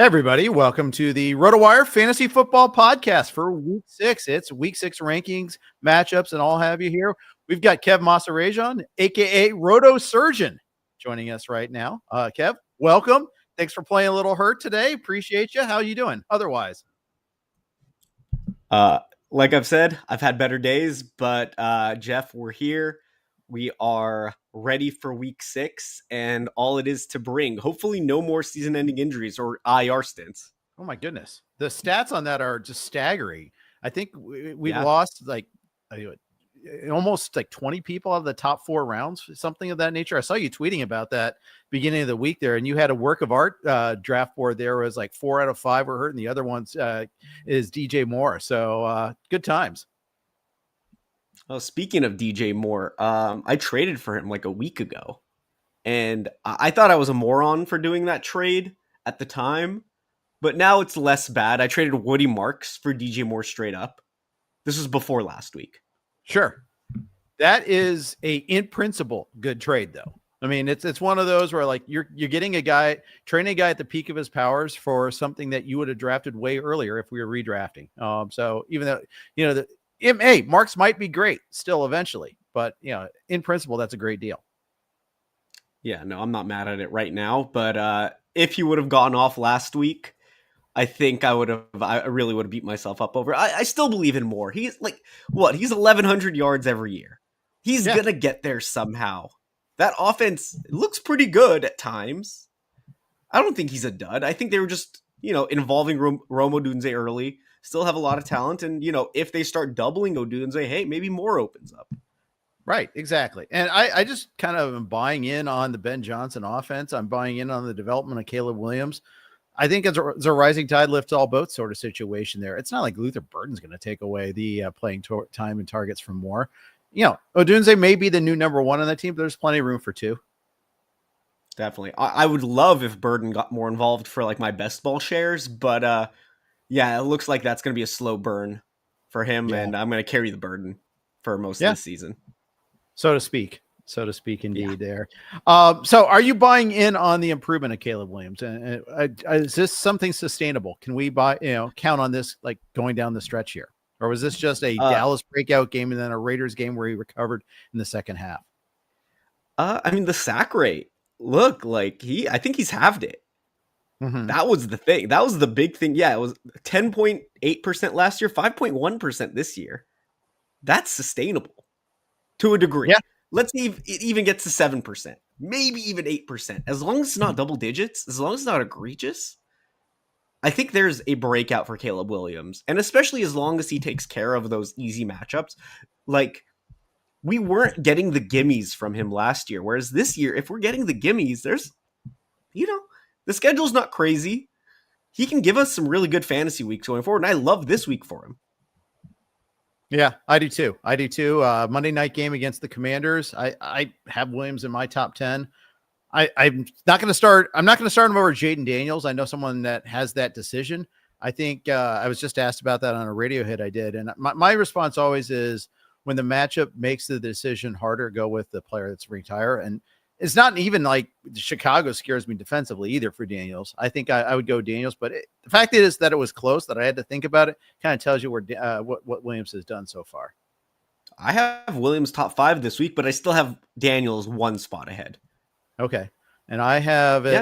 Everybody, welcome to the RotoWire Fantasy Football Podcast for Week 6. It's Week 6 rankings, matchups, and all have you here. We've got Kev Mahserejian, a.k.a. Roto Surgeon, joining us right now. Kev, welcome. Thanks for playing a little hurt today. Appreciate you. How you doing otherwise? Like I've said, I've had better days, but Jeff, we're here. We are ready for Week 6 and all it is to bring. Hopefully no more season-ending injuries or IR stints. Oh, my goodness. The stats on that are just staggering. I think we lost almost 20 people out of the top 4 rounds, something of that nature. I saw you tweeting about that beginning of the week there, and you had a work of art draft board there. It was 4 out of 5 were hurt, and the other ones is DJ Moore. So good times. Oh, speaking of DJ Moore, I traded for him a week ago, and I thought I was a moron for doing that trade at the time, but now it's less bad. I traded Woody Marks for DJ Moore straight up. This was before last week. Sure. That is in principle, good trade though. I mean, it's one of those where you're getting training a guy at the peak of his powers for something that you would have drafted way earlier if we were redrafting. So even though, Marks might be great still eventually, but in principle, that's a great deal. Yeah, no, I'm not mad at it right now, but if he would have gone off last week, I think I really would have beat myself up over. I still believe in Moore. He's he's 1,100 yards every year. He's going to get there somehow. That offense looks pretty good at times. I don't think he's a dud. I think they were just, involving Romeo Doubs early. Still have a lot of talent. And, if they start doubling Odunze, hey, maybe more opens up. Right, exactly. And I just kind of am buying in on the Ben Johnson offense. I'm buying in on the development of Caleb Williams. I think it's a rising tide lifts all boats sort of situation there. It's not like Luther Burden's going to take away the playing time and targets from Moore. Odunze may be the new number 1 on that team, but there's plenty of room for 2. Definitely. I would love if Burden got more involved for my best ball shares, but it looks like that's going to be a slow burn for him, and I'm going to carry the burden for most of the season. So to speak indeed there. So are you buying in on the improvement of Caleb Williams? And is this something sustainable? Can we count on this going down the stretch here? Or was this just a Dallas breakout game and then a Raiders game where he recovered in the second half? The sack rate, I think he's halved it. Mm-hmm. That was the thing. That was the big thing. Yeah, it was 10.8% last year, 5.1% this year. That's sustainable to a degree. Yeah. Let's see if it even gets to 7%, maybe even 8%. As long as it's not double digits, as long as it's not egregious, I think there's a breakout for Caleb Williams. And especially as long as he takes care of those easy matchups. We weren't getting the gimmies from him last year. Whereas this year, if we're getting the gimmies, there's, the schedule's not crazy. He can give us some really good fantasy weeks going forward. And I love this week for him. Yeah, I do too. Monday night game against the Commanders. I have Williams in my top 10. I'm not going to start him over Jaden Daniels. I know someone that has that decision. I think I was just asked about that on a radio hit I did. And my response always is when the matchup makes the decision harder, go with the player that's retire. And it's not even Chicago scares me defensively either for Daniels. I think I would go Daniels, but the fact is that it was close, that I had to think about it, kind of tells you what Williams has done so far. I have Williams top 5 this week, but I still have Daniels 1 spot ahead. Okay. And I have it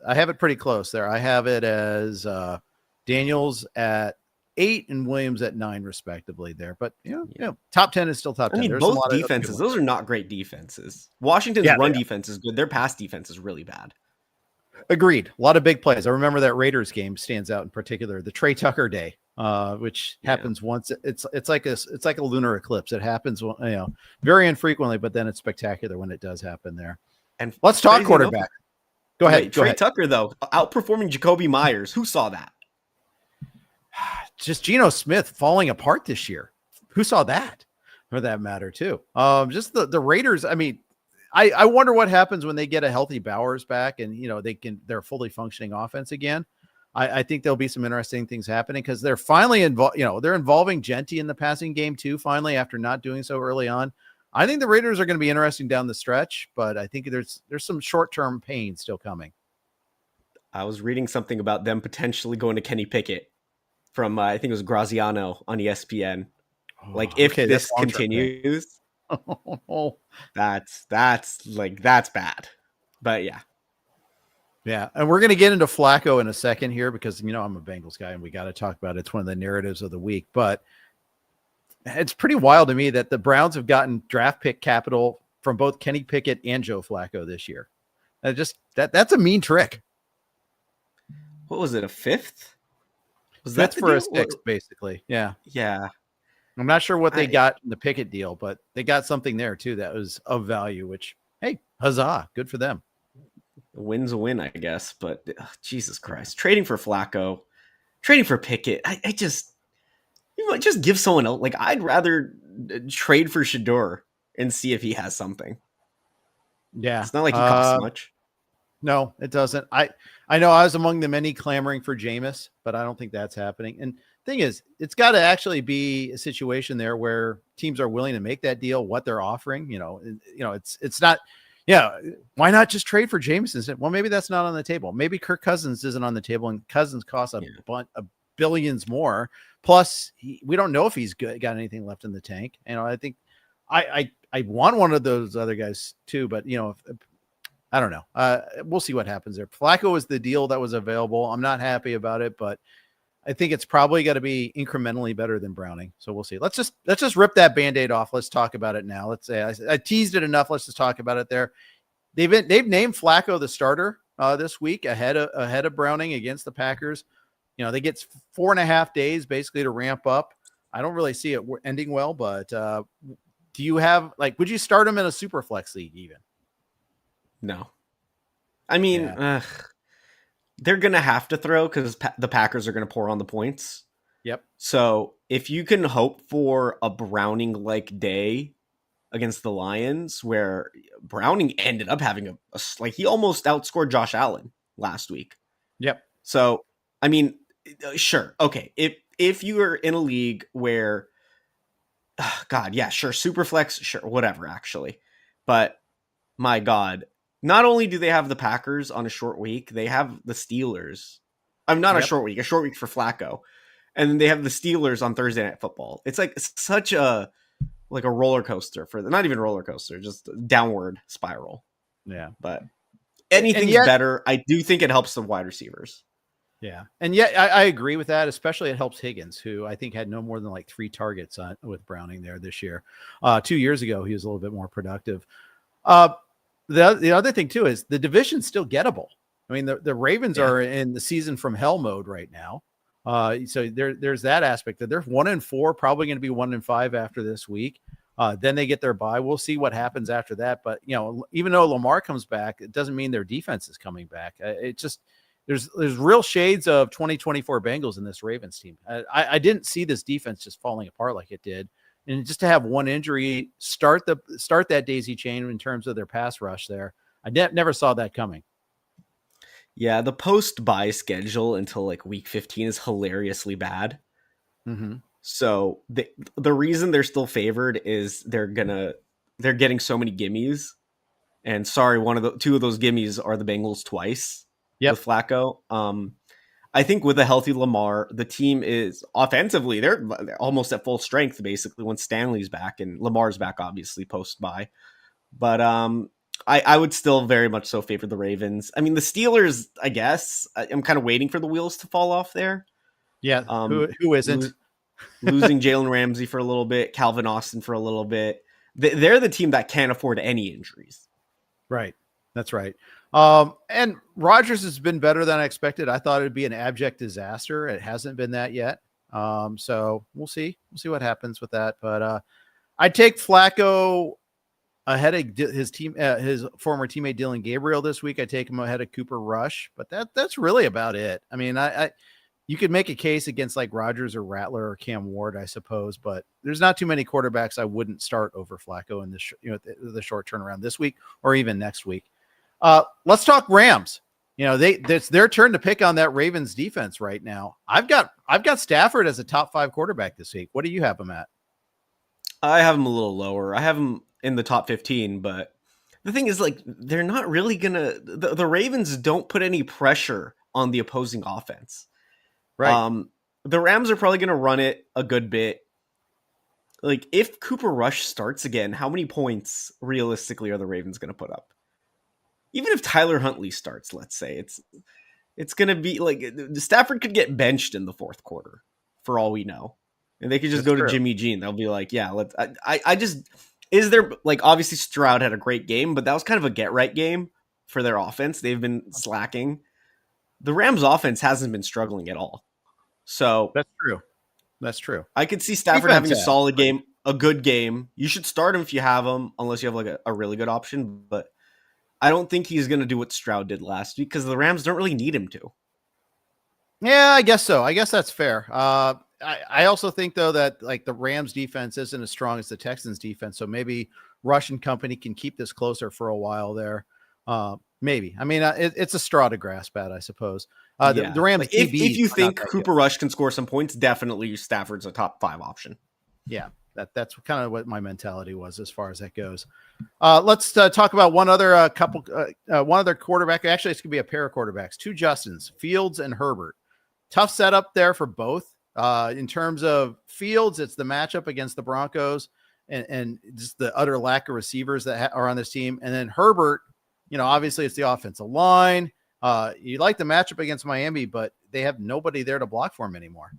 I have it pretty close there. I have it as Daniels at 8 and Williams at 9 respectively there. But top 10 is still top 10. There's both defenses, those are not great defenses. Washington's run defense is good. Their pass defense is really bad. Agreed. A lot of big plays. I remember that Raiders game stands out in particular, the Trey Tucker day, which happens once. It's like a lunar eclipse. It happens, very infrequently, but then it's spectacular when it does happen there. And let's talk quarterback. Go ahead. Trey Tucker, though, outperforming Jacoby Myers. Who saw that? Just Geno Smith falling apart this year. Who saw that, for that matter, too? Just the Raiders. I mean, I wonder what happens when they get a healthy Bowers back and they're fully functioning offense again. I think there'll be some interesting things happening because they're finally involved. They're involving Genty in the passing game too. Finally, after not doing so early on, I think the Raiders are going to be interesting down the stretch. But I think there's some short-term pain still coming. I was reading something about them potentially going to Kenny Pickett from I think it was Graziano on ESPN. Like Oh, if okay, that's this long term thing. continues, that's that's bad. But yeah. Yeah, and we're going to get into Flacco in a second here because I'm a Bengals guy and we got to talk about it. It's one of the narratives of the week, but it's pretty wild to me that the Browns have gotten draft pick capital from both Kenny Pickett and Joe Flacco this year. That's a mean trick. What was it? A fifth? Was that Fifth the for a deal? sixth, basically. Yeah. Yeah. I'm not sure what they I, got in the Pickett deal, but they got something there too that was of value, which, hey, huzzah, good for them. a win's a win, I guess. But Jesus Christ. Trading for Flacco, trading for Pickett. I just, you might just give someone else. Like, I'd rather trade for Shador and see if he has something. Yeah. It's not like he costs much. No, it doesn't. I know I was among the many clamoring for Jameis, but I don't think that's happening. And thing is, it's got to actually be a situation there where teams are willing to make that deal, what they're offering. It's not. Yeah, why not just trade for Jameis? Well, maybe that's not on the table. Maybe Kirk Cousins isn't on the table, and Cousins costs a bunch of billions more. Plus, we don't know if he's got anything left in the tank. I think I want one of those other guys too, but I don't know. We'll see what happens there. Flacco was the deal that was available. I'm not happy about it, but I think it's probably got to be incrementally better than Browning. So we'll see. Let's just rip that Band-Aid off. Let's talk about it now. Let's say I teased it enough. Let's just talk about it there. They've named Flacco the starter this week ahead of Browning against the Packers. They get 4.5 days basically to ramp up. I don't really see it ending well, but do you have would you start him in a super flex league even? No. I mean, they're going to have to throw because the Packers are going to pour on the points. Yep. So if you can hope for a Browning-like day against the Lions, where Browning ended up having he almost outscored Josh Allen last week. Yep. So, I mean, sure. Okay. If you are in a league where, God, yeah, sure. Superflex, sure. Whatever, actually. But my God, not only do they have the Packers on a short week, they have the Steelers. I'm not a short week for Flacco. And then they have the Steelers on Thursday Night Football. It's such a roller coaster not even roller coaster, just downward spiral. Yeah. But anything's better. I do think it helps the wide receivers. Yeah. And yet I agree with that. Especially it helps Higgins, who I think had no more than 3 targets with Browning there this year. 2 years ago, he was a little bit more productive. The other thing too is the division's still gettable. I mean, the Ravens are in the season from hell mode right now. So there's that aspect that they're 1-4, probably going to be 1-5 after this week. Then they get their bye. We'll see what happens after that. But even though Lamar comes back, it doesn't mean their defense is coming back. It just there's real shades of 2024 Bengals in this Ravens team. I didn't see this defense just falling apart like it did. And just to have one injury start that daisy chain in terms of their pass rush there, I never saw that coming. Yeah, the post-bye schedule until week 15 is hilariously bad. Mm-hmm. So the reason they're still favored is they're getting so many gimmies. And sorry, two of those gimmies are the Bengals twice with Flacco. I think with a healthy Lamar, the team is offensively, they're almost at full strength, basically, when Stanley's back and Lamar's back, obviously, post-bye. But I would still very much so favor the Ravens. I mean, the Steelers, I guess, I'm kind of waiting for the wheels to fall off there. Yeah, who isn't? Losing Jalen Ramsey for a little bit, Calvin Austin for a little bit. They're the team that can't afford any injuries. Right. That's right. And Rodgers has been better than I expected. I thought it'd be an abject disaster. It hasn't been that yet. So we'll see. We'll see what happens with that. But I'd take Flacco ahead of his former teammate Dylan Gabriel this week. I take him ahead of Cooper Rush, but that's really about it. I mean, you could make a case against Rodgers or Rattler or Cam Ward, I suppose, but there's not too many quarterbacks I wouldn't start over Flacco in this, the short turnaround this week or even next week. Let's talk Rams. It's their turn to pick on that Ravens defense right now. I've got Stafford as a top 5 quarterback this week. What do you have him at? I have him a little lower. I have him in the top 15, but the thing is they're not really gonna, the Ravens don't put any pressure on the opposing offense. Right. The Rams are probably going to run it a good bit. Like, if Cooper Rush starts again, how many points realistically are the Ravens going to put up? Even if Tyler Huntley starts, let's say, it's going to be like Stafford could get benched in the fourth quarter for all we know. And they could just go to Jimmy G and they'll be like, yeah, let's. I just, is there, like, obviously Stroud had a great game, but that was kind of a get right game for their offense. They've been slacking. The Rams offense hasn't been struggling at all. So that's true. That's true. I could see Stafford having a solid game, a good game. You should start him if you have him, unless you have like a really good option. But I don't think he's going to do what Stroud did last week because the Rams don't really need him to. Yeah, I guess so. I guess that's fair. I also think, though, that like the Rams defense isn't as strong as the Texans defense. So maybe Rush and company can keep this closer for a while there. Maybe. I mean, it's a straw to grasp at, I suppose. The Rams. Like if you think Cooper Rush can score some points, definitely Stafford's a top 5 option. Yeah, that's kind of what my mentality was as far as that goes. Let's talk about one other quarterback. Actually, it's gonna be a pair of quarterbacks, 2 Justins, Fields and Herbert. Tough setup there for both. In terms of Fields, it's the matchup against the Broncos and just the utter lack of receivers that are on this team. And then Herbert, obviously it's the offensive line. You like the matchup against Miami, but they have nobody there to block for him anymore.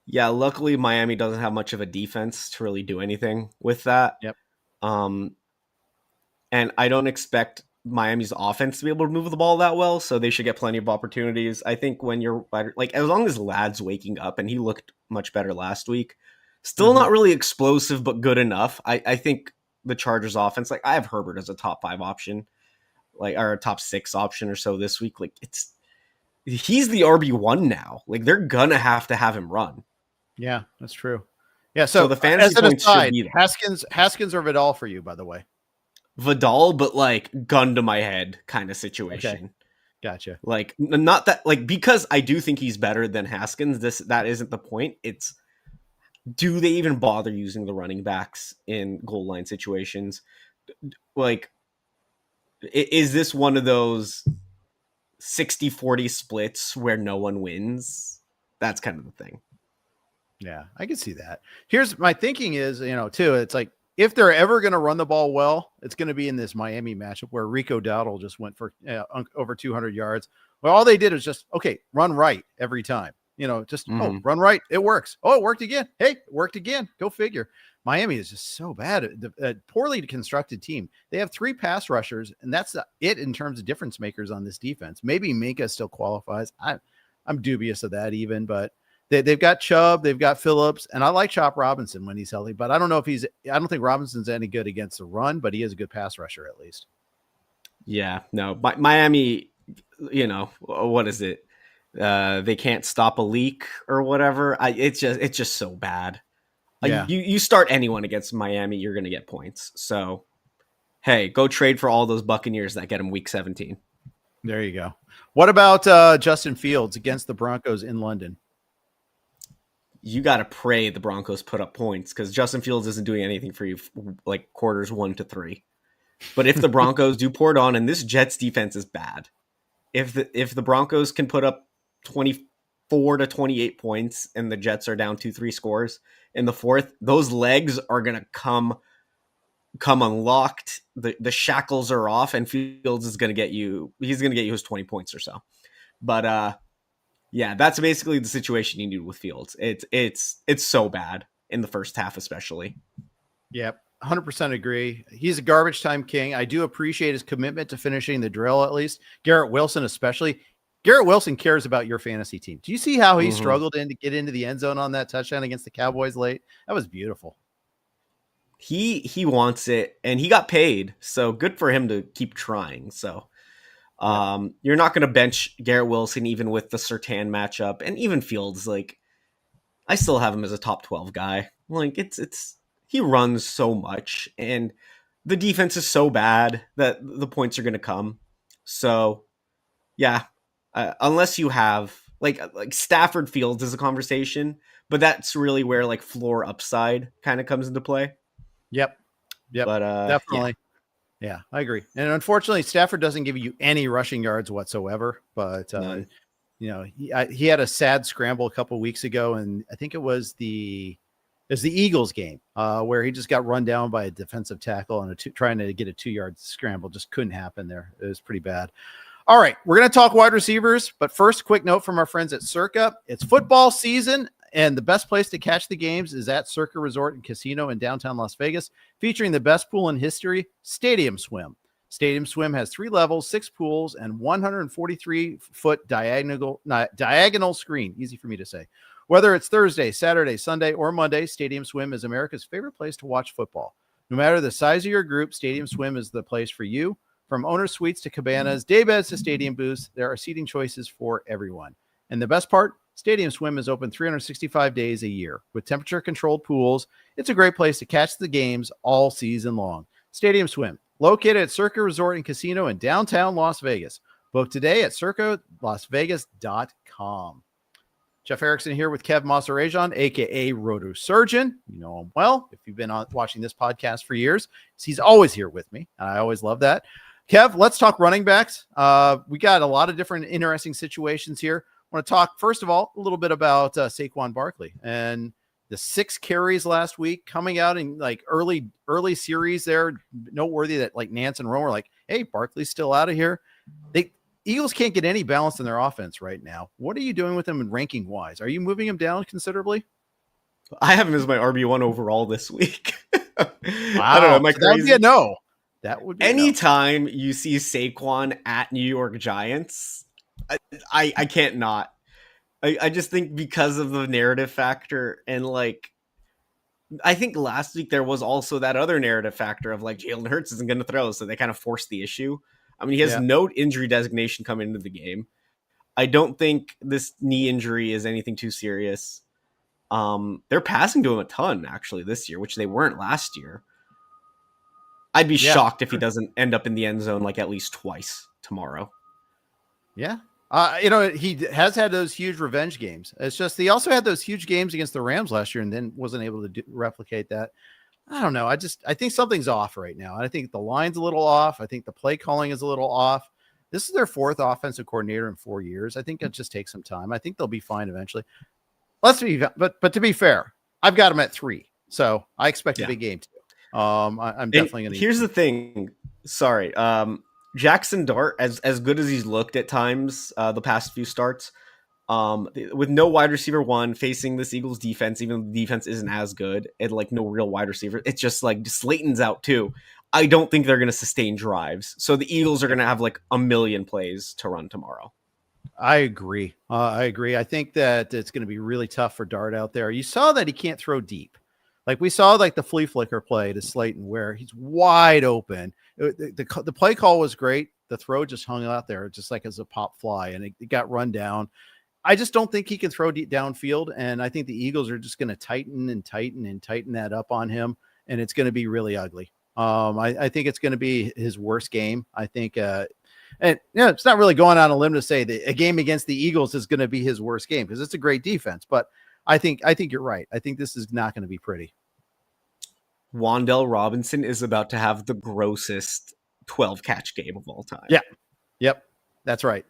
Yeah, luckily Miami doesn't have much of a defense to really do anything with that. Yep. And I don't expect Miami's offense to be able to move the ball that well, so they should get plenty of opportunities. I think when you're like, as long as Ladd's waking up, and he looked much better last week, still not really explosive, but good enough. I think the Chargers offense, like I have Herbert as a top 5 option, like, or a top 6 option or so this week. Like he's the RB1 now. Like they're gonna have to have him run. Yeah, that's true. Yeah. So the fantasy points should be there. Haskins or Vidal for you, by the way. Vidal, but like gun to my head kind of situation. Okay. Gotcha. Like not that, like, because I do think he's better than Haskins. That isn't the point. It's, do they even bother using the running backs in goal line situations? Like, is this one of those 60-40 splits where no one wins? That's kind of the thing. Yeah, I can see that. Here's my thinking is, too, it's like, if they're ever going to run the ball well, it's going to be in this Miami matchup where Rico Dowdle just went for over 200 yards. Well, all they did was just, okay, run right every time. Run right. It works. Oh, it worked again. Hey, it worked again. Go figure. Miami is just so bad. A poorly constructed team. They have 3 pass rushers, and that's it in terms of difference makers on this defense. Maybe Minka still qualifies. I'm dubious of that even, but they've got Chubb, they've got Phillips, and I like Chop Robinson when he's healthy, but I don't think Robinson's any good against the run, but he is a good pass rusher at least. Yeah, no, Miami, what is it? They can't stop a leak or whatever. It's just so bad. Like, you start anyone against Miami, you're going to get points. So, hey, go trade for all those Buccaneers that get them week 17. There you go. What about Justin Fields against the Broncos in London? You got to pray the Broncos put up points because Justin Fields isn't doing anything for you like quarters 1 to 3. But if the Broncos do pour it on, and this Jets defense is bad, if the Broncos can put up 24 to 28 points and the Jets are down 2-3 scores in the fourth, those legs are going to come unlocked. The shackles are off, and Fields is going to get you. He's going to get you his 20 points or so. But yeah, that's basically the situation you need with Fields. It's so bad in the first half, especially. Yep, 100% agree. He's a garbage time king. I do appreciate his commitment to finishing the drill, at least. Garrett Wilson, especially. Garrett Wilson cares about your fantasy team. Do you see how he struggled to get into the end zone on that touchdown against the Cowboys late? That was beautiful. He wants it, and he got paid, so good for him to keep trying. So you're not going to bench Garrett Wilson even with the Surtain matchup, and even Fields. Like, I still have him as a top 12 guy. Like, it's he runs so much, and the defense is so bad that the points are going to come. So yeah, unless you have like Stafford, Fields is a conversation, but that's really where like floor upside kind of comes into play. Yep. But definitely. Yeah, I agree. And unfortunately, Stafford doesn't give you any rushing yards whatsoever. But he had a sad scramble a couple weeks ago, and I think it was the Eagles game where he just got run down by a defensive tackle and trying to get a 2-yard scramble. Just couldn't happen there. It was pretty bad. All right, we're going to talk wide receivers, but first, quick note from our friends at Circa. It's football season, and the best place to catch the games is at Circa Resort and Casino in downtown Las Vegas, featuring the best pool in history, Stadium Swim. Stadium Swim has 3 levels, 6 pools, and 143-foot diagonal screen. Easy for me to say. Whether it's Thursday, Saturday, Sunday, or Monday, Stadium Swim is America's favorite place to watch football. No matter the size of your group, Stadium Swim is the place for you. From owner suites to cabanas, daybeds to stadium booths, there are seating choices for everyone. And the best part, Stadium Swim is open 365 days a year. With temperature-controlled pools, it's a great place to catch the games all season long. Stadium Swim, located at Circa Resort and Casino in downtown Las Vegas. Book today at circalasvegas.com. Jeff Erickson here with Kev Mahserejian, a.k.a. RotoSurgeon. You know him well if you've been watching this podcast for years. He's always here with me, and I always love that. Kev, let's talk running backs. We got a lot of different interesting situations here. I want to talk, first of all, a little bit about Saquon Barkley and the 6 carries last week coming out in like early series there. Noteworthy that like Nance and Rome were like, hey, Barkley's still out of here. Eagles can't get any balance in their offense right now. What are you doing with them in ranking wise? Are you moving him down considerably? I have him as my RB1 overall this week. Wow. I don't know. Am I crazy? That would be a no. That would be anytime you see Saquon at New York Giants, I can't not. I just think because of the narrative factor, and like I think last week there was also that other narrative factor of like Jalen Hurts isn't going to throw, so they kind of forced the issue. I mean, he has no injury designation coming into the game. I don't think this knee injury is anything too serious. They're passing to him a ton actually this year, which they weren't last year. I'd be shocked if he doesn't end up in the end zone like at least twice tomorrow. Yeah. He has had those huge revenge games. It's just he also had those huge games against the Rams last year and then wasn't able to replicate that. I don't know. I think something's off right now. I think the line's a little off. I think the play calling is a little off. This is their 4th offensive coordinator in 4 years. I think it just takes some time. I think they'll be fine eventually. But to be fair, I've got them at 3. So I expect a big game too. I'm definitely going to. Here's the thing. Sorry. Jackson Dart, as good as he's looked at times the past few starts, with no wide receiver 1 facing this Eagles defense, even though the defense isn't as good, and like no real wide receiver, it's just like Slayton's out too. I don't think they're going to sustain drives. So the Eagles are going to have like a million plays to run tomorrow. I agree. I think that it's going to be really tough for Dart out there. You saw that he can't throw deep. Like we saw like the flea flicker play to Slayton where he's wide open. The play call was great. The throw just hung out there just like as a pop fly and it got run down. I just don't think he can throw deep downfield. And I think the Eagles are just going to tighten that up on him. And it's going to be really ugly. I think it's going to be his worst game. I think, it's not really going on a limb to say that a game against the Eagles is going to be his worst game because it's a great defense, but I think you're right. I think this is not going to be pretty. Wan'Dale Robinson is about to have the grossest 12 catch game of all time. Yeah. Yep. That's right.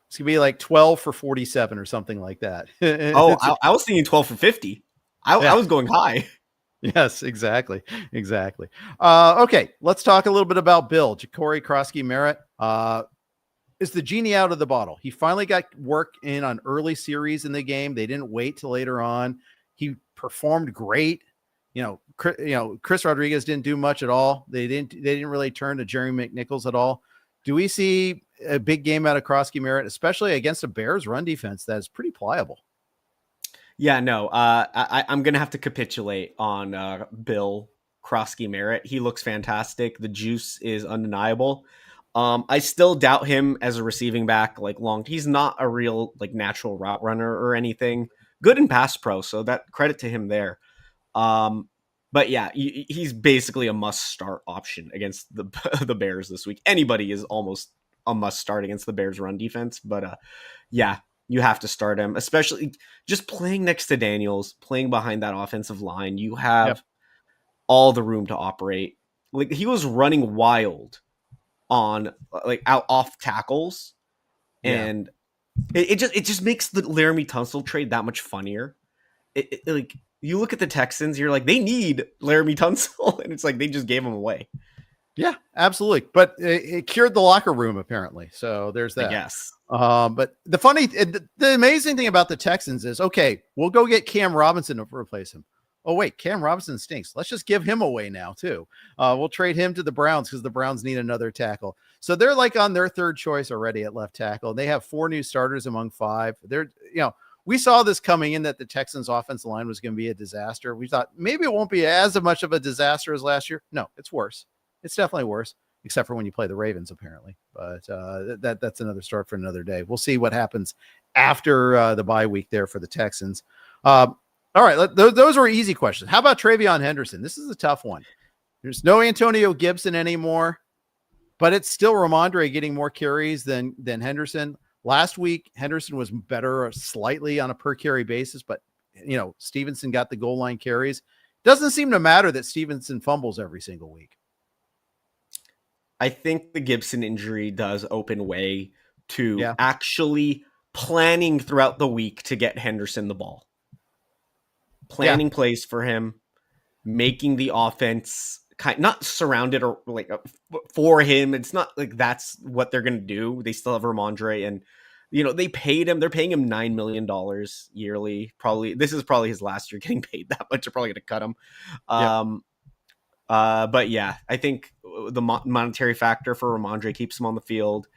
It's going to be like 12 for 47 or something like that. I was thinking 12 for 50. I was going high. Yes, exactly. Okay. Let's talk a little bit about Bill. Ja'Cory Krosky-Merritt is the genie out of the bottle. He finally got work in on early series in the game. They didn't wait till later on. He performed great. Chris Rodriguez didn't do much at all. They didn't really turn to Jerry McNichols at all. Do we see a big game out of Krosky-Merritt, especially against a Bears run defense that is pretty pliable? Yeah, no, I'm going to have to capitulate on Bill Krosky-Merritt. He looks fantastic. The juice is undeniable. I still doubt him as a receiving back, he's not a real natural route runner or anything. Good in pass pro, so that credit to him there. But yeah, he's basically a must start option against the Bears this week. Anybody is almost a must start against the Bears run defense, but yeah, you have to start him, especially just playing next to Daniels, playing behind that offensive line. You have all the room to operate. Like he was running wild on like out off tackles, Yeah. and it just makes the Laramie Tunsil trade that much funnier. Like you look at the Texans, you're like they need Laramie Tunsil, and it's like they just gave him away. Yeah, absolutely. But it cured the locker room apparently. So there's I that. guess. But the amazing thing about the Texans is, okay, we'll go get Cam Robinson to replace him. Oh wait, Cam Robinson stinks. Let's just give him away now too. We'll trade him to the Browns because the Browns need another tackle. So they're like on their third choice already at left tackle. They have 4 new starters among 5. We saw this coming in that the Texans offensive line was going to be a disaster. We thought maybe it won't be as much of a disaster as last year. No, it's worse. It's definitely worse, except for when you play the Ravens, apparently. But that's another story for another day. We'll see what happens after the bye week there for the Texans. All right, those were easy questions. How about TreVeyon Henderson? This is a tough one. There's no Antonio Gibson anymore, but it's still Ramondre getting more carries than Henderson. Last week, Henderson was better slightly on a per carry basis, but Stevenson got the goal line carries. Doesn't seem to matter that Stevenson fumbles every single week. I think the Gibson injury does open way to actually planning throughout the week to get Henderson the ball. Planning plays for him, making the offense not surrounded or like for him. It's not like that's what they're going to do. They still have Ramondre, and they paid him. They're paying him $9 million yearly. This is probably his last year getting paid that much. They're probably going to cut him. But yeah, I think the monetary factor for Ramondre keeps him on the field.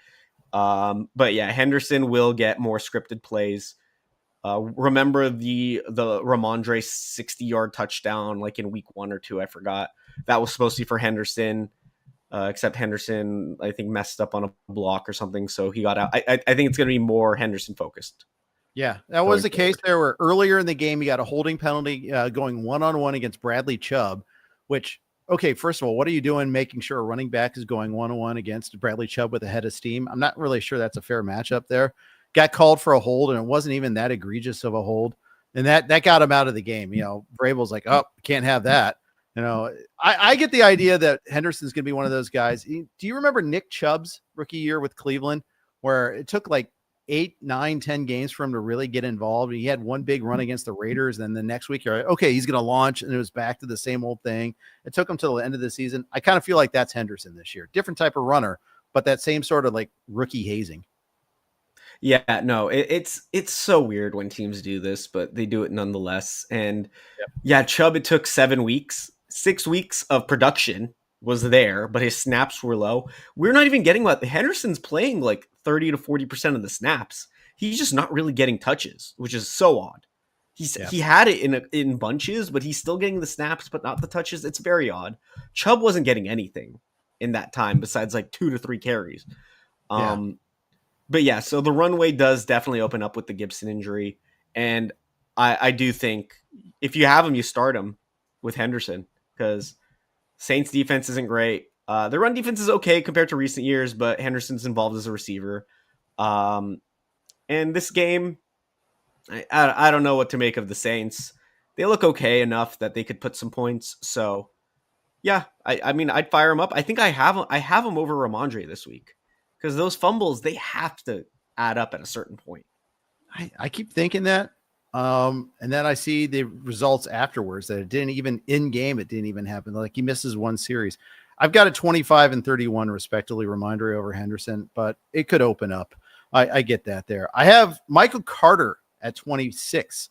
But yeah, Henderson will get more scripted plays. Remember the Ramondre 60-yard touchdown, like in week 1 or 2, I forgot. That was supposed to be for Henderson, except Henderson, I think, messed up on a block or something, so he got out. I think it's going to be more Henderson focused. Yeah, that was the case there where earlier in the game, he got a holding penalty going one-on-one against Bradley Chubb, which, okay, first of all, what are you doing making sure a running back is going one-on-one against Bradley Chubb with a head of steam? I'm not really sure that's a fair matchup there. Got called for a hold, and it wasn't even that egregious of a hold. And that got him out of the game. Vrabel's like, oh, can't have that. I get the idea that Henderson's going to be one of those guys. Do you remember Nick Chubb's rookie year with Cleveland, where it took like 8, 9, 10 games for him to really get involved? He had one big run against the Raiders. And then the next week, you're like, okay, he's going to launch. And it was back to the same old thing. It took him till the end of the season. I kind of feel like that's Henderson this year. Different type of runner, but that same sort of like rookie hazing. Yeah, no, it's so weird when teams do this, but they do it nonetheless. And yeah, Chubb, it took 7 weeks. 6 weeks of production was there, but his snaps were low. We're not even getting what Henderson's playing like 30 to 40% of the snaps. He's just not really getting touches, which is so odd. He had it in bunches, but he's still getting the snaps, but not the touches. It's very odd. Chubb wasn't getting anything in that time besides like 2 to 3 carries. But yeah, so the runway does definitely open up with the Gibson injury. And I do think if you have him, you start him with Henderson because Saints defense isn't great. The run defense is okay compared to recent years, but Henderson's involved as a receiver. And this game, I don't know what to make of the Saints. They look okay enough that they could put some points. So yeah, I mean, I'd fire him up. I think I have him over Ramondre this week. Because those fumbles, they have to add up at a certain point. I keep thinking that. And then I see the results afterwards that it didn't even in game. It didn't even happen. Like he misses one series. I've got a 25 and 31 respectively Ramondre over Henderson, but it could open up. I get that there. I have Michael Carter at 26.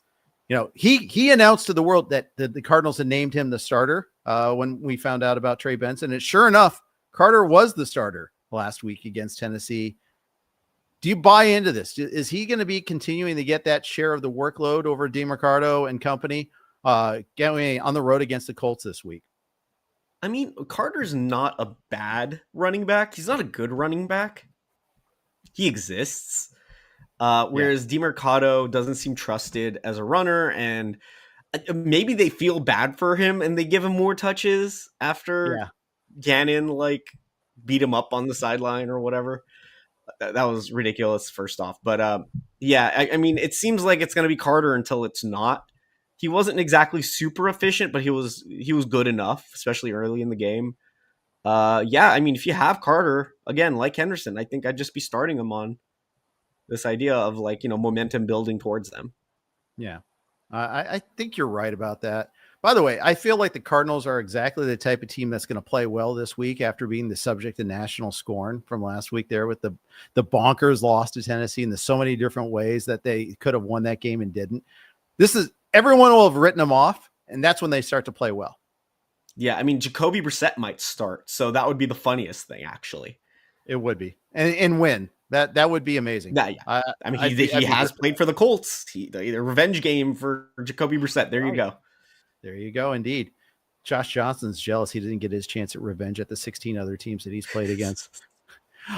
He announced to the world that the Cardinals had named him the starter when we found out about Trey Benson. And sure enough, Carter was the starter last week against Tennessee. Do you buy into this? Is he going to be continuing to get that share of the workload over DeMarcado and company getting on the road against the Colts this week? I mean, Carter's not a bad running back. He's not a good running back. He exists. Whereas DeMarcado doesn't seem trusted as a runner, and maybe they feel bad for him and they give him more touches after Gannon beat him up on the sideline or whatever. That was ridiculous, first off. But I mean, it seems like it's going to be Carter until it's not. He wasn't exactly super efficient, but he was good enough, especially early in the game. Yeah, I mean, if you have Carter, again, like Henderson, I think I'd just be starting him on this idea of like, momentum building towards them. Yeah. I think you're right about that. By the way, I feel like the Cardinals are exactly the type of team that's going to play well this week after being the subject of national scorn from last week there with the bonkers loss to Tennessee and the so many different ways that they could have won that game and didn't. Everyone will have written them off, and that's when they start to play well. Yeah, I mean, Jacoby Brissett might start, so that would be the funniest thing, actually. It would be. And win. That would be amazing. Yeah. I mean, he has played for the Colts. The revenge game for Jacoby Brissett. There you go. There you go. Indeed. Josh Johnson's jealous he didn't get his chance at revenge at the 16 other teams that he's played against.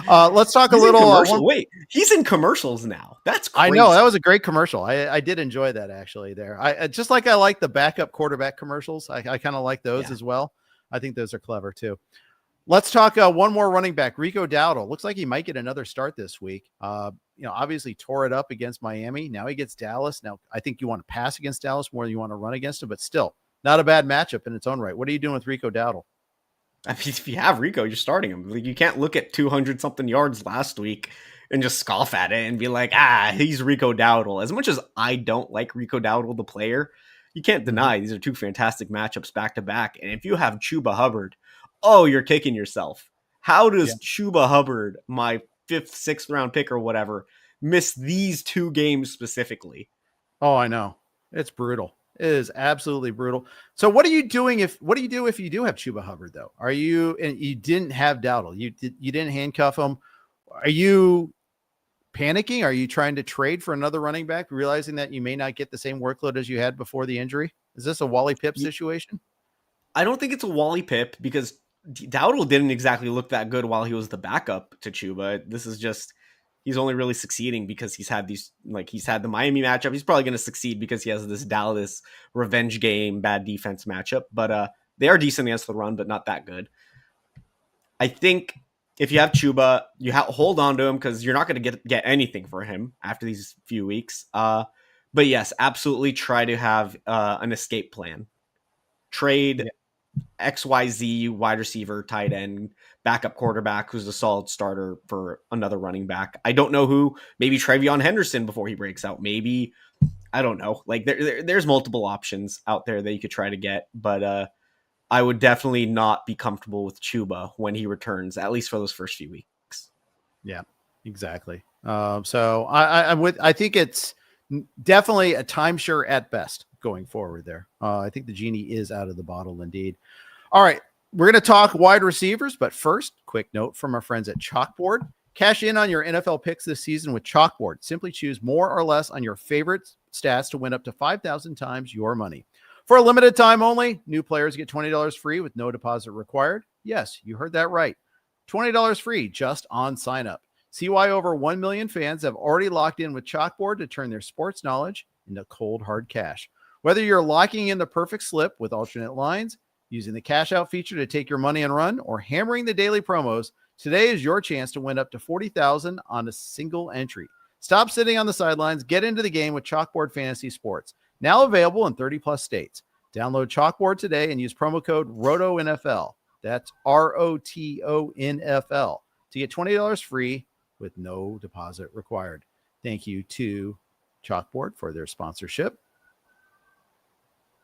Let's talk a little. Wait, he's in commercials now. That's crazy. I know. That was a great commercial. I did enjoy that actually there. I just like I like the backup quarterback commercials. I kind of like those as well. I think those are clever too. Let's talk one more running back, Rico Dowdle. Looks like he might get another start this week. Obviously tore it up against Miami. Now he gets Dallas. Now I think you want to pass against Dallas more than you want to run against him, but still not a bad matchup in its own right. What are you doing with Rico Dowdle? I mean, if you have Rico, you're starting him. Like, you can't look at 200 something yards last week and just scoff at it and be like, he's Rico Dowdle. As much as I don't like Rico Dowdle, the player, you can't deny these are two fantastic matchups back to back. And if you have Chuba Hubbard, you're kicking yourself. How does Chuba Hubbard, my 5th, 6th round pick or whatever, miss these 2 games specifically? Oh, I know. It's brutal. It is absolutely brutal. So what are you doing what do you do if you do have Chuba Hubbard though? And you didn't have Dowdle? You didn't handcuff him. Are you panicking? Are you trying to trade for another running back, realizing that you may not get the same workload as you had before the injury? Is this a Wally Pipp situation? I don't think it's a Wally Pipp because Dowdle didn't exactly look that good while he was the backup to Chuba. This is just, he's only really succeeding because he's had the Miami matchup. He's probably going to succeed because he has this Dallas revenge game, bad defense matchup, but they are decent against the run, but not that good. I think if you have Chuba, you hold on to him because you're not going to get anything for him after these few weeks. But yes, absolutely try to have an escape plan. Trade XYZ wide receiver, tight end, backup quarterback who's a solid starter for another running back. I don't know who. Maybe TreVeyon Henderson before he breaks out. Maybe, I don't know. Like there's multiple options out there that you could try to get, but I would definitely not be comfortable with Chuba when he returns, at least for those first few weeks. Yeah, exactly. So I think it's definitely a timeshare at best going forward there. I think the genie is out of the bottle indeed. All right, we're going to talk wide receivers, but first, quick note from our friends at Chalkboard. Cash in on your NFL picks this season with Chalkboard. Simply choose more or less on your favorite stats to win up to 5,000 times your money. For a limited time only, new players get $20 free with no deposit required. Yes, you heard that right. $20 free just on sign up. See why over 1 million fans have already locked in with Chalkboard to turn their sports knowledge into cold, hard cash. Whether you're locking in the perfect slip with alternate lines, using the cash out feature to take your money and run, or hammering the daily promos, today is your chance to win up to $40,000 on a single entry. Stop sitting on the sidelines. Get into the game with Chalkboard Fantasy Sports. Now available in 30-plus states. Download Chalkboard today and use promo code ROTONFL. That's ROTONFL to get $20 free with no deposit required. Thank you to Chalkboard for their sponsorship.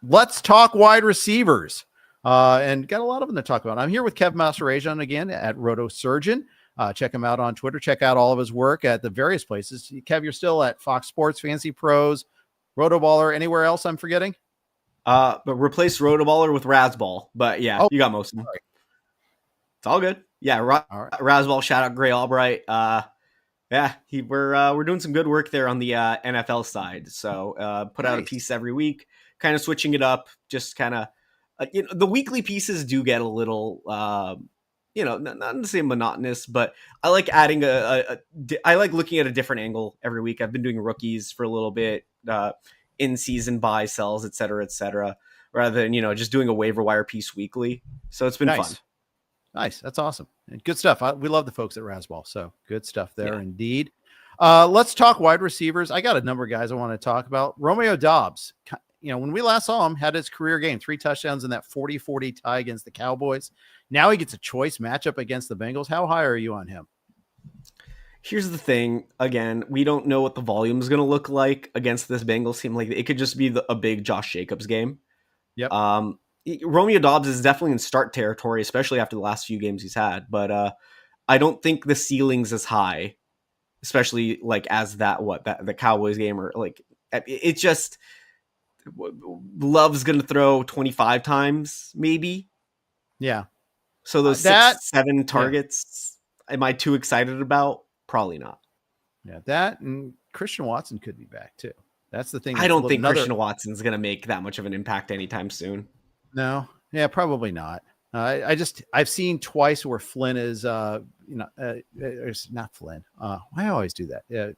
Let's talk wide receivers. And got a lot of them to talk about. I'm here with Kev Mahserejian again at RotoSurgeon. Check him out on Twitter. Check out all of his work at the various places. Kev, you're still at Fox Sports, Fancy Pros, RotoBaller. Anywhere else I'm forgetting? But replace RotoBaller with Razball. But yeah, you got most of them. Sorry. It's all good. Yeah, Razball. Shout out Gray Albright. We're doing some good work there on the NFL side. So put out a piece every week, kind of switching it up. Just kind of. The weekly pieces do get a little, not to say monotonous, but I like adding I like looking at a different angle every week. I've been doing rookies for a little bit, in-season buy, sells, et cetera, rather than, just doing a waiver wire piece weekly. So it's been fun. Nice. That's awesome. And good stuff. We love the folks at Razball. So good stuff there indeed. Let's talk wide receivers. I got a number of guys I want to talk about. Romeo Doubs. when we last saw him, had his career game, 3 touchdowns in that 40-40 tie against the Cowboys. Now he gets a choice matchup against the Bengals. How high are you on him? Here's the thing. Again, we don't know what the volume is going to look like against this Bengals team. Like, it could just be a big Josh Jacobs game. Yep. Romeo Doubs is definitely in start territory, especially after the last few games he's had. But I don't think the ceiling's as high, especially like as the Cowboys game, or like it's just Love's going to throw 25 times maybe. Yeah. So those 6-7 targets, am I too excited about? Probably not. Yeah, that and Christian Watson could be back too. That's the thing. I don't think Christian Watson's going to make that much of an impact anytime soon. No, yeah, probably not. I've seen twice where Flynn is, it's not Flynn. I always do that. Yeah.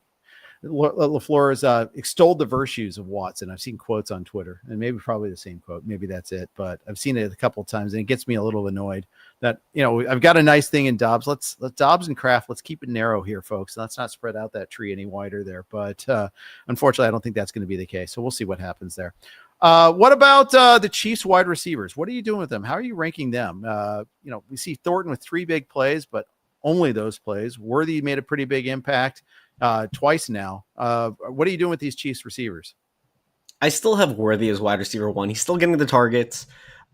LaFleur has extolled the virtues of Watson. I've seen quotes on Twitter, and maybe probably the same quote. Maybe that's it, but I've seen it a couple of times, and it gets me a little annoyed that, I've got a nice thing in Doubs. Let's Doubs and Kraft. Let's keep it narrow here, folks. Let's not spread out that tree any wider there. But unfortunately, I don't think that's going to be the case. So we'll see what happens there. What about the Chiefs wide receivers? What are you doing with them? How are you ranking them? We see Thornton with 3 big plays, but only those plays. Worthy made a pretty big impact twice now. What are you doing with these Chiefs receivers? I still have Worthy as wide receiver 1. He's still getting the targets.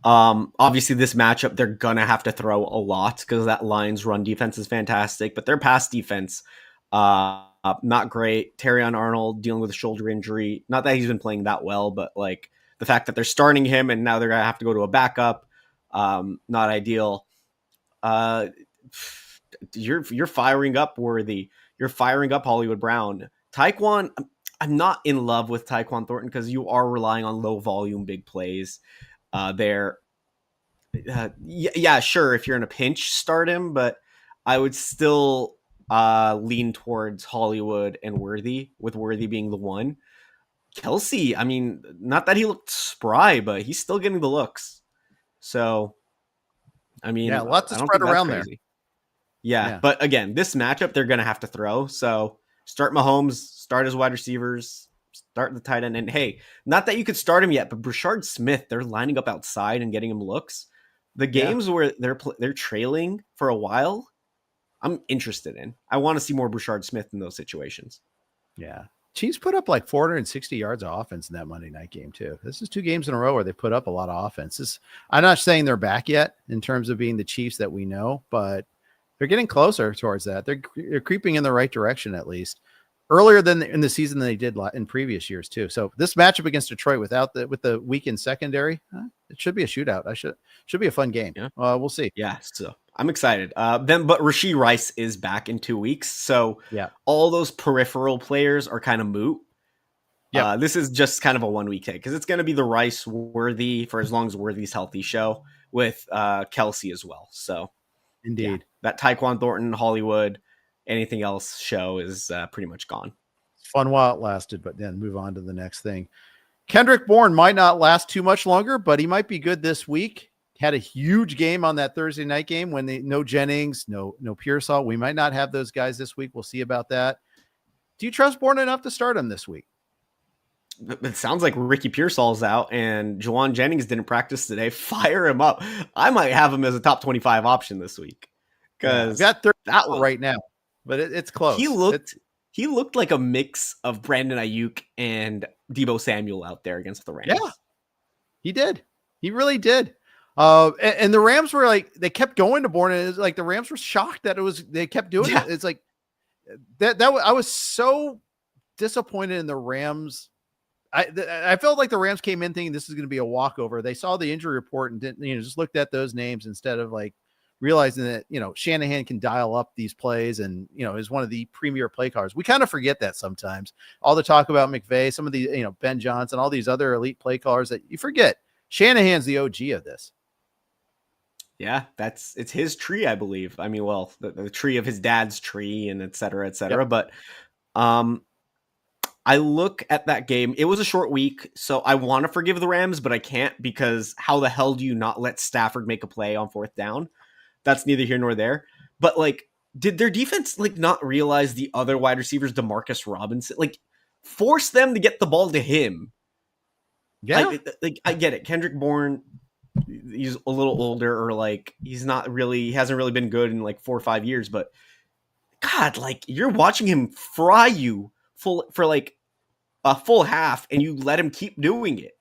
Obviously this matchup, they're going to have to throw a lot because that Lions run defense is fantastic, but their pass defense, not great. Terrion Arnold dealing with a shoulder injury. Not that he's been playing that well, but like the fact that they're starting him and now they're going to have to go to a backup, not ideal. You're firing up Worthy. You're firing up Hollywood Brown. Tyquan, I'm not in love with Tyquan Thornton because you are relying on low volume, big plays there. Yeah, sure. If you're in a pinch, start him, but I would still lean towards Hollywood and Worthy, with Worthy being the one. Kelsey, I mean, not that he looked spry, but he's still getting the looks. So, I mean, yeah, lots of spread around there. Yeah, but again, this matchup, they're going to have to throw. So start Mahomes, start his wide receivers, start the tight end. And hey, not that you could start him yet, but Brashard Smith, they're lining up outside and getting him looks. The games where they're trailing for a while, I'm interested in. I want to see more Brashard Smith in those situations. Yeah. Chiefs put up like 460 yards of offense in that Monday night game too. This is 2 games in a row where they put up a lot of offense. I'm not saying they're back yet in terms of being the Chiefs that we know, but they're getting closer towards that. They're creeping in the right direction, at least earlier than in the season than they did in previous years too. So this matchup against Detroit with the weakened secondary, it should be a shootout. Should be a fun game. Yeah. We'll see. Yeah. So I'm excited. But Rashee Rice is back in 2 weeks. So all those peripheral players are kind of moot. Yeah. This is just kind of a 1 week take because it's going to be the Rice Worthy for as long as Worthy's healthy show with Kelsey as well. So indeed. That Tyquan Thornton, Hollywood, anything else show is pretty much gone. It's fun while it lasted, but then move on to the next thing. Kendrick Bourne might not last too much longer, but he might be good this week. Had a huge game on that Thursday night game when no Jennings, no Pearsall. We might not have those guys this week. We'll see about that. Do you trust Bourne enough to start him this week? It sounds like Ricky Pearsall's out and Juwan Jennings didn't practice today. Fire him up. I might have him as a top 25 option this week. Because got that one right now, but it's close. He looked like a mix of Brandon Ayuk and Deebo Samuel out there against the Rams. Yeah, he did. He really did. And the Rams were like, they kept going to Bourne, and it's like the Rams were shocked that they kept doing it. It's like I was so disappointed in the Rams. I felt like the Rams came in thinking this is going to be a walkover. They saw the injury report and didn't, just looked at those names instead of like realizing that, Shanahan can dial up these plays and, is one of the premier play callers. We kind of forget that sometimes. All the talk about McVay, some of the, Ben Johnson, all these other elite play callers that you forget. Shanahan's the OG of this. Yeah, it's his tree, I believe. I mean, well, the tree of his dad's tree and et cetera, et cetera. Yep. But I look at that game. It was a short week, so I want to forgive the Rams, but I can't because how the hell do you not let Stafford make a play on 4th down? That's neither here nor there. But like, did their defense like not realize the other wide receivers, Demarcus Robinson, like force them to get the ball to him? Yeah. I get it. Kendrick Bourne, he's a little older, or like he hasn't really been good in like 4 or 5 years, but God, like you're watching him fry you for like a full half, and you let him keep doing it.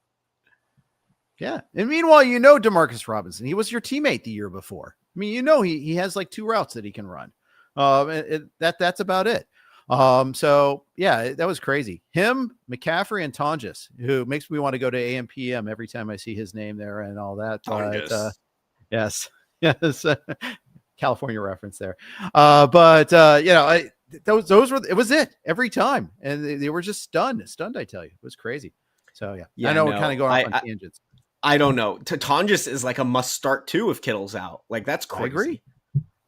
Yeah. And meanwhile, Demarcus Robinson, he was your teammate the year before. I mean, he has like 2 routes that he can run. That's about it. So yeah, that was crazy. Him, McCaffrey, and Tonjes, who makes me want to go to AM/PM every time I see his name there and all that. Yes, yes, California reference there. Those were, it was it every time, and they were just stunned. I tell you, it was crazy. So yeah, I know we're kind of going off on tangents. I don't know. Tonjes is like a must start too if Kittle's out. Like that's crazy.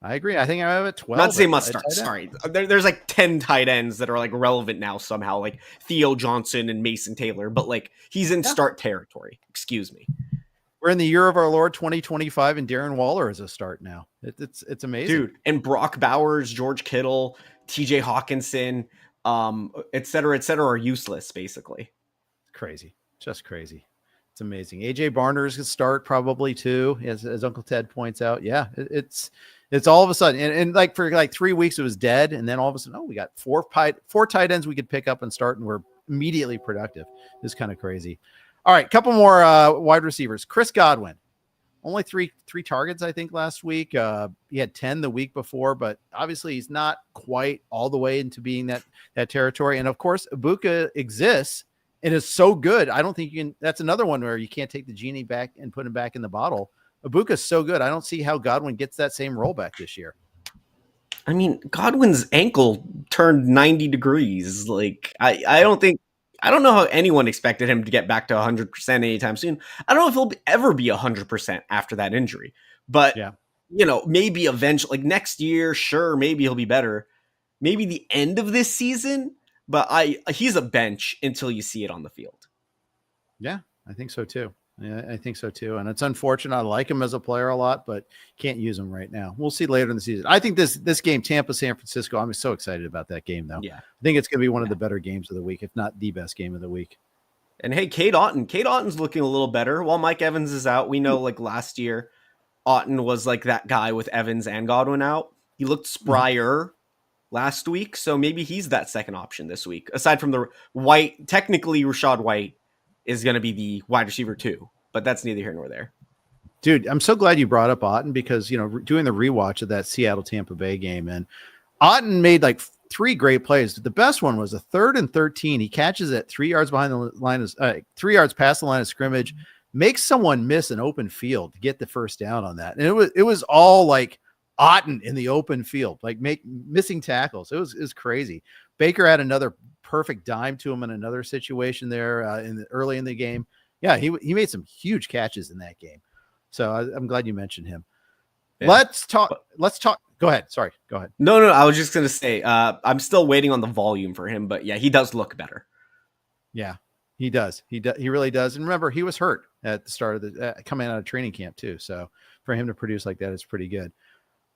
I agree. I think I have a 12. Not to say must start. Sorry. There's like 10 tight ends that are like relevant now somehow, like Theo Johnson and Mason Taylor, but like he's in start territory. Excuse me. We're in the year of our Lord 2025, and Darren Waller is a start now. It's amazing. Dude, and Brock Bowers, George Kittle, TJ Hawkinson, et cetera, are useless, basically. Crazy. Just crazy. It's amazing. AJ Barner's gonna start probably too, as Uncle Ted points out. Yeah, it's all of a sudden, and like for like 3 weeks it was dead, and then all of a sudden, we got four tight ends we could pick up and start, and we're immediately productive. It's kind of crazy. All right, couple more wide receivers. Chris Godwin, only three targets I think last week. He had 10 the week before, but obviously he's not quite all the way into being that territory. And of course, Ibuka exists and is so good. I don't think you can. That's another one where you can't take the genie back and put him back in the bottle. Ibuka's so good. I don't see how Godwin gets that same rollback this year. I mean, Godwin's ankle turned 90 degrees. Like, I don't know how anyone expected him to get back to 100% anytime soon. I don't know if he'll ever be 100% after that injury. But, maybe eventually, like next year, sure, maybe he'll be better. Maybe the end of this season. But he's a bench until you see it on the field. Yeah, I think so too. Yeah, I think so too. And it's unfortunate. I like him as a player a lot, but can't use him right now. We'll see later in the season. I think this game, Tampa, San Francisco, I'm so excited about that game though. Yeah. I think it's going to be one of the better games of the week, if not the best game of the week. And hey, Cade Otton's looking a little better while Mike Evans is out. We know like last year, Otton was like that guy with Evans and Godwin out. He looked sprier last week, so maybe he's that second option this week. Aside from the White, technically Rachaad White is going to be the wide receiver too, but that's neither here nor there. Dude, I'm so glad you brought up Otton because, doing the rewatch of that Seattle Tampa Bay game, and Otton made like 3 great plays. The best one was a 3rd and 13. He catches it 3 yards behind the line of 3 yards past the line of scrimmage, makes someone miss an open field to get the first down on that. And it was all like Otton in the open field, like missing tackles. It was crazy. Baker had another perfect dime to him in another situation there early in the game. Yeah, he made some huge catches in that game. So I'm glad you mentioned him. Yeah. Let's talk. Go ahead. Sorry. Go ahead. No. I was just going to say, I'm still waiting on the volume for him, but yeah, he does look better. Yeah, he does. He really does. And remember, he was hurt at the start of the coming out of training camp too. So for him to produce like that is pretty good.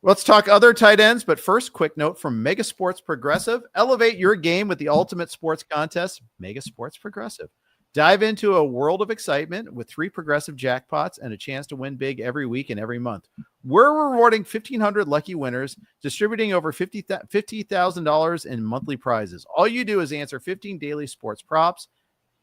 Let's talk other tight ends, but first, quick note from MegaSports Progressive. Elevate your game with the ultimate sports contest, MegaSports Progressive. Dive into a world of excitement with 3 progressive jackpots and a chance to win big every week and every month. We're rewarding 1,500 lucky winners, distributing over $50,000 in monthly prizes. All you do is answer 15 daily sports props,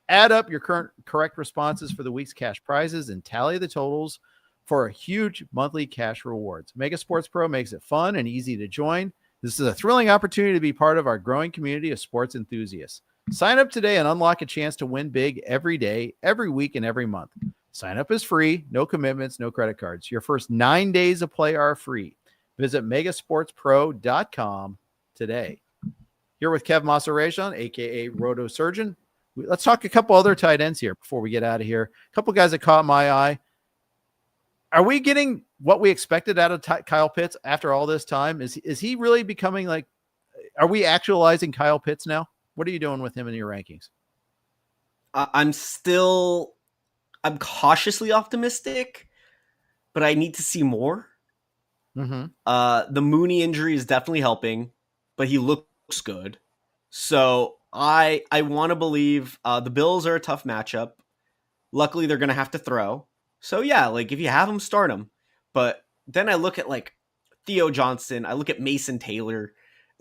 add up your correct responses for the week's cash prizes, and tally the totals for a huge monthly cash rewards. MegaSports Pro makes it fun and easy to join. This is a thrilling opportunity to be part of our growing community of sports enthusiasts. Sign up today and unlock a chance to win big every day, every week, and every month. Sign up is free, no commitments, no credit cards. Your first 9 days of play are free. Visit megasportspro.com today. Here with Kev Mahserejian, a.k.a. Roto Surgeon. Let's talk a couple other tight ends here before we get out of here. A couple guys that caught my eye. Are we getting what we expected out of Kyle Pitts after all this time? Is he really becoming like, are we actualizing Kyle Pitts now? What are you doing with him in your rankings? I'm cautiously optimistic, but I need to see more. Mm-hmm. The Mooney injury is definitely helping, but he looks good. So I want to believe the Bills are a tough matchup. Luckily, they're going to have to throw. So yeah, like if you have him, start him. But then I look at like Theo Johnson. I look at Mason Taylor.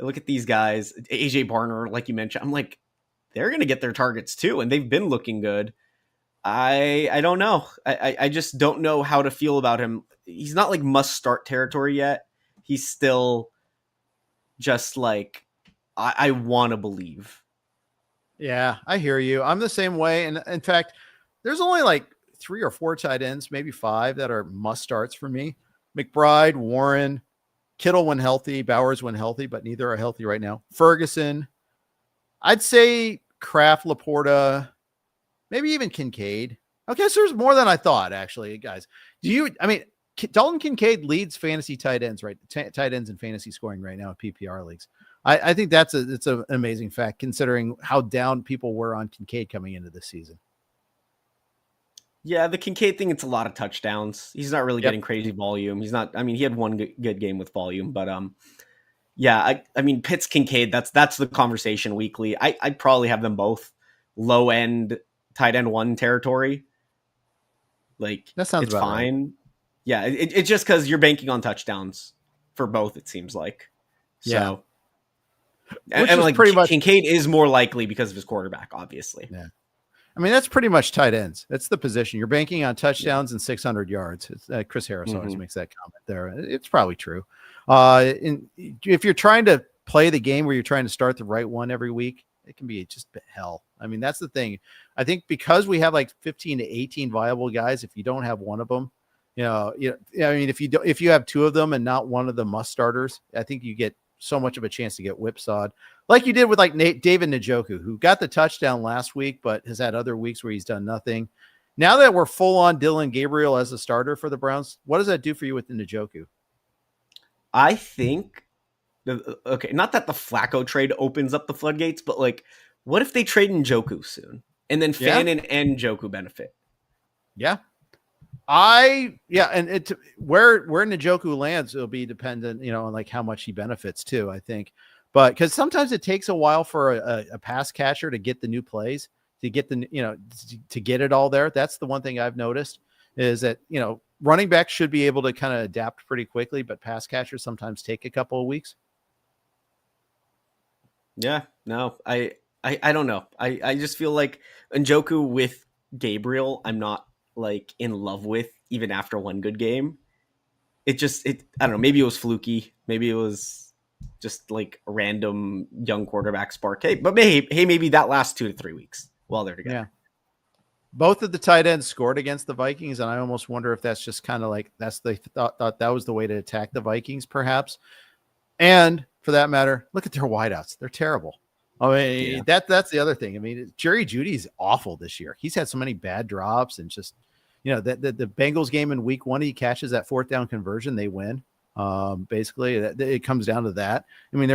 I look at these guys, AJ Barner, like you mentioned. I'm like, they're going to get their targets too, and they've been looking good. I don't know. I just don't know how to feel about him. He's not like must start territory yet. He's still just like I want to believe. Yeah, I hear you. I'm the same way. And in fact, there's only like 3 or 4 tight ends, maybe 5 that are must starts for me. McBride, Warren, Kittle when healthy, Bowers when healthy, but neither are healthy right now. Ferguson, I'd say Kraft, Laporta, maybe even Kincaid. Okay, so there's more than I thought, actually, guys. Dalton Kincaid leads fantasy tight ends, right? Tight ends in fantasy scoring right now in PPR leagues. I think it's an amazing fact considering how down people were on Kincaid coming into this season. Yeah, the Kincaid thing, it's a lot of touchdowns. He's not really getting crazy volume. He's not, he had one good game with volume, but yeah, I mean, Pitts, Kincaid, that's the conversation weekly. I'd probably have them both low end tight end 1 territory. Like that sounds it's fine. Right. Yeah, it's just because you're banking on touchdowns for both, it seems like. So, and like pretty much Kincaid is more likely because of his quarterback, obviously. Yeah. I mean, that's pretty much tight ends. That's the position. You're banking on touchdowns and 600 yards. Chris Harris always makes that comment there. It's probably true. If you're trying to play the game where you're trying to start the right one every week, it can be just hell. I mean, that's the thing. I think because we have like 15 to 18 viable guys, if you don't have one of them, if you have 2 of them and not one of the must starters, I think you get so much of a chance to get whipsawed like you did with like David Njoku, who got the touchdown last week, but has had other weeks where he's done nothing. Now that we're full on Dylan Gabriel as a starter for the Browns, what does that do for you with the Njoku? I think, okay, not that the Flacco trade opens up the floodgates, but like, what if they trade Njoku soon and then Fannin and Njoku benefit? Yeah. And where Njoku lands, it'll be dependent, on like how much he benefits too, I think. But because sometimes it takes a while for a pass catcher to get the new plays, to get to get it all there. That's the one thing I've noticed is that, running backs should be able to kind of adapt pretty quickly, but pass catchers sometimes take a couple of weeks. Yeah, no, I don't know. I just feel like Njoku with Gabriel, I'm not like in love with even after one good game. I don't know. Maybe it was fluky. Maybe it was just like a random young quarterback spark. But maybe that lasts 2 to 3 weeks while they're together. Yeah. Both of the tight ends scored against the Vikings, and I almost wonder if that's just kind of like they thought that was the way to attack the Vikings, perhaps. And for that matter, look at their wideouts; they're terrible. I mean, that's the other thing. I mean, Jerry Jeudy's awful this year. He's had so many bad drops, and just the Bengals game in Week 1, he catches that 4th down conversion, they win. Basically, it comes down to that. I mean,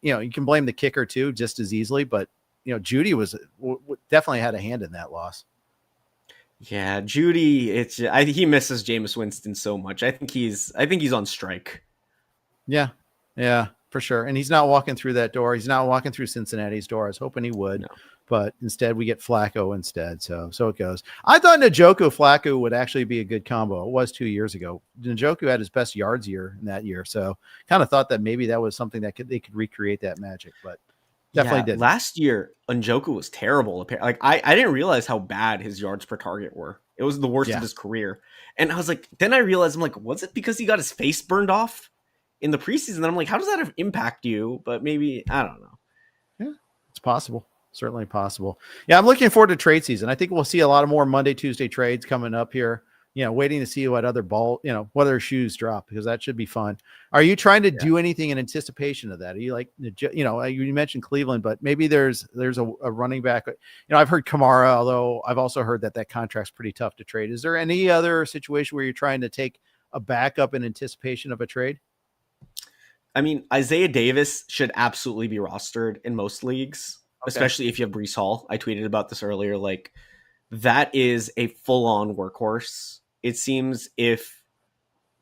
you can blame the kicker too, just as easily, but Jeudy definitely had a hand in that loss. Yeah, Jeudy, he misses Jameis Winston so much. I think he's on strike. Yeah, for sure. And he's not walking through that door. He's not walking through Cincinnati's door. I was hoping he would, but instead we get Flacco instead. So it goes. I thought Njoku Flacco would actually be a good combo. It was 2 years ago. Njoku had his best yards year in that year, so kind of thought that maybe that was something that they could recreate that magic, but. Definitely did. Last year, Njoku was terrible. Like I didn't realize how bad his yards per target were. It was the worst of his career. And I was like, then I realized, I'm like, was it because he got his face burned off in the preseason? And I'm like, how does that impact you? But maybe, I don't know. Yeah, it's possible. Certainly possible. Yeah, I'm looking forward to trade season. I think we'll see a lot of more Monday, Tuesday trades coming up here. Waiting to see what other what other shoes drop, because that should be fun. Are you trying to do anything in anticipation of that? Are you like, you mentioned Cleveland, but maybe there's a running back. I've heard Kamara, although I've also heard that contract's pretty tough to trade. Is there any other situation where you're trying to take a backup in anticipation of a trade? I mean, Isaiah Davis should absolutely be rostered in most leagues, especially if you have Breece Hall. I tweeted about this earlier. Like, that is a full-on workhorse. It seems if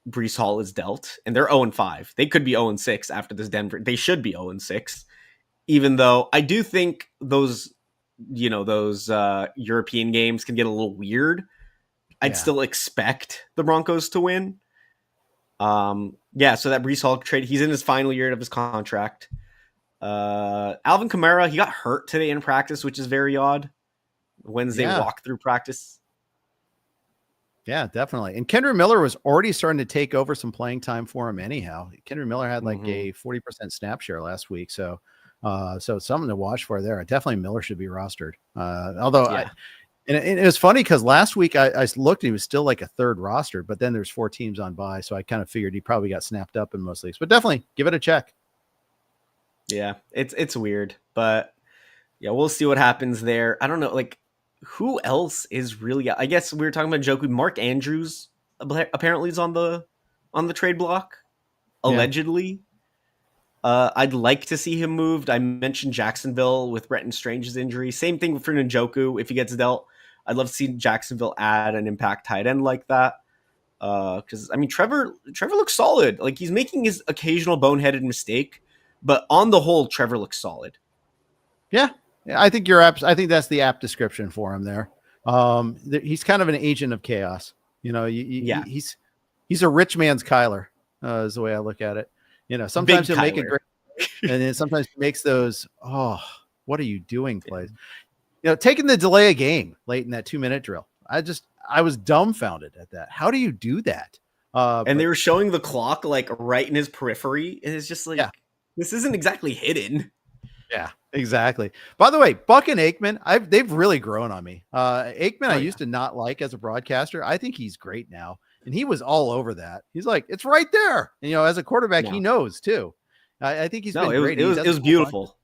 Breece Hall is dealt, and they're 0-5, they could be 0-6 after this Denver. They should be 0-6, even though I do think those those European games can get a little weird, I'd still expect the Broncos to win. So that Breece Hall trade, he's in his final year of his contract. Alvin Kamara, he got hurt today in practice, which is very odd. Wednesday walkthrough practice. Yeah, definitely. And Kendrick Miller was already starting to take over some playing time for him anyhow. Kendrick Miller had like a 40% snap share last week. So something to watch for there. Definitely Miller should be rostered. And it was funny because last week I looked and he was still like a third roster, but then there's 4 teams on bye. So I kind of figured he probably got snapped up in most leagues, but definitely give it a check. Yeah, it's weird, but yeah, we'll see what happens there. I don't know, like who else is really, I guess we were talking about Njoku. Mark Andrews apparently is on the trade block, allegedly. I'd like to see him moved. I mentioned Jacksonville with Brenton Strange's injury. Same thing for Njoku if he gets dealt. I'd love to see Jacksonville add an impact tight end like that. Because I mean, Trevor looks solid. Like he's making his occasional boneheaded mistake, but on the whole, Trevor looks solid. Yeah, I think I think that's the apt description for him there. He's kind of an agent of chaos. He's a rich man's Kyler. Is the way I look at it. Sometimes he'll make a great, and then sometimes he makes those, oh, what are you doing plays? Taking the delay a game late in that 2-minute drill. I was dumbfounded at that. How do you do that? And they were showing the clock like right in his periphery. And it's just like, this isn't exactly hidden. Yeah, exactly. By the way, Buck and Aikman, they've really grown on me. Aikman, I used to not like as a broadcaster. I think he's great now. And he was all over that. He's like, it's right there. And, as a quarterback, he knows too. I think he's been great. It was beautiful.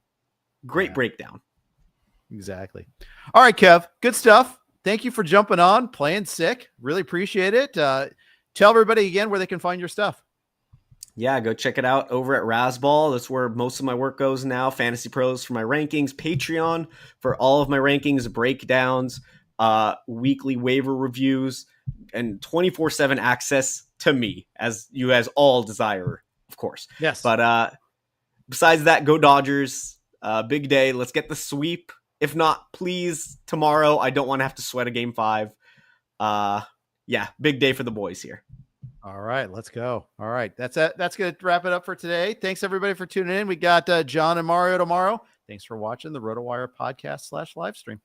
Great breakdown. Exactly. All right, Kev, good stuff. Thank you for jumping on, playing sick. Really appreciate it. Tell everybody again where they can find your stuff. Yeah, go check it out over at Razzball. That's where most of my work goes now. Fantasy Pros for my rankings, Patreon for all of my rankings, breakdowns, weekly waiver reviews, and 24/7 access to me, as you guys all desire, of course. Yes. But besides that, go Dodgers. Big day. Let's get the sweep. If not, please, tomorrow. I don't want to have to sweat a game 5. Big day for the boys here. All right, let's go. All right, that's it. That's going to wrap it up for today. Thanks, everybody, for tuning in. We got John and Mario tomorrow. Thanks for watching the RotoWire podcast /live stream.